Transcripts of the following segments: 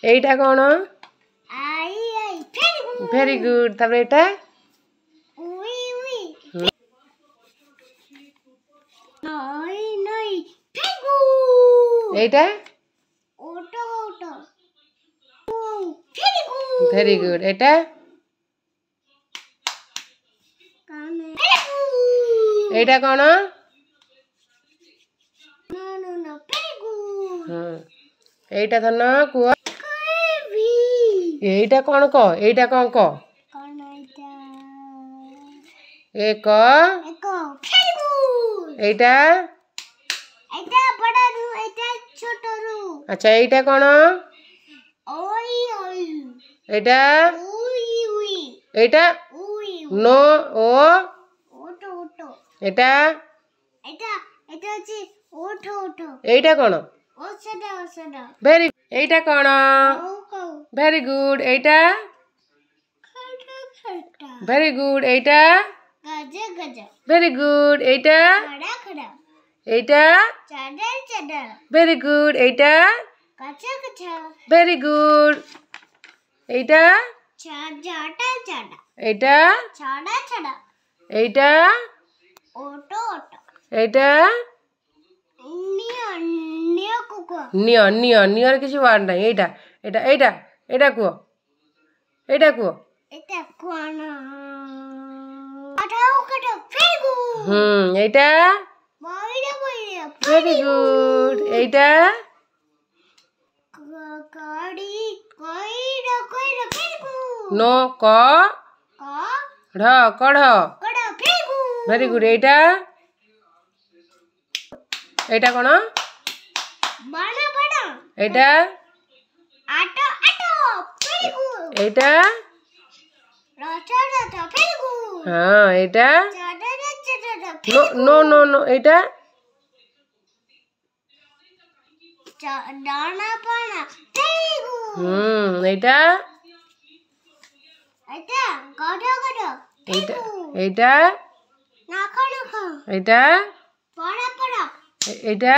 এইটা কোন? Very good. তারপরে এটা এইটা ভেরি গুড। এটা এইটা কোন? এইটা ধর কুহ। এইটা কোন ক? এইটা কোন ক? এ ক। এইটা আচ্ছা এইটা কোন? এইটা এইটা নো ও। এটা এইটা কোন? ভেরি। এইটা কোন? Very good. এইটা ভেরি গুড। এইটা ভেরি গুড। এইটা এইটা ভেরি গুড। এইটা ভেরি গুড। এইটা এইটা এইটা এইটা নিয় নিয় নিয়র কিছু ওয়ার্ড নাই। এইটা এটা এইটা এটা কুহ। এইটা কুহ। এইটা ভেরি গুড। এইটা নো ক ঢ কঢ়। Very good. এইটা এইটা কোন? এইটা এইটা হ্যাঁ এইটা নো নো নো। এইটা এইটা এইটা এইটা এইটা এইটা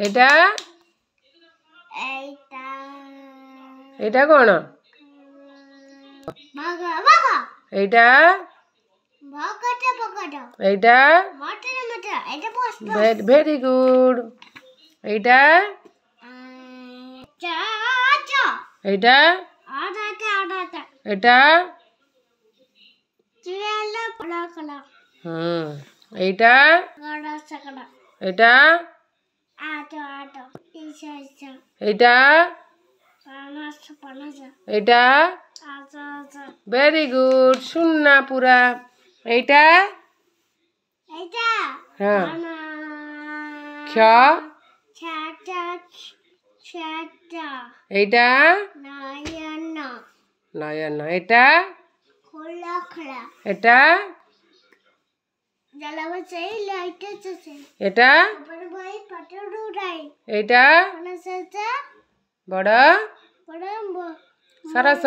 এইটা এইটা কোন? এইটা এইটা ভেরি গুড। এইটা এইটা এটা এইটা এটা এইটা এটা ভেরি গুড। শুননা পুরা। এইটা হ্যাঁ খ এইটা নয়ন। এটা এটা এটা এইটা বড় সরস।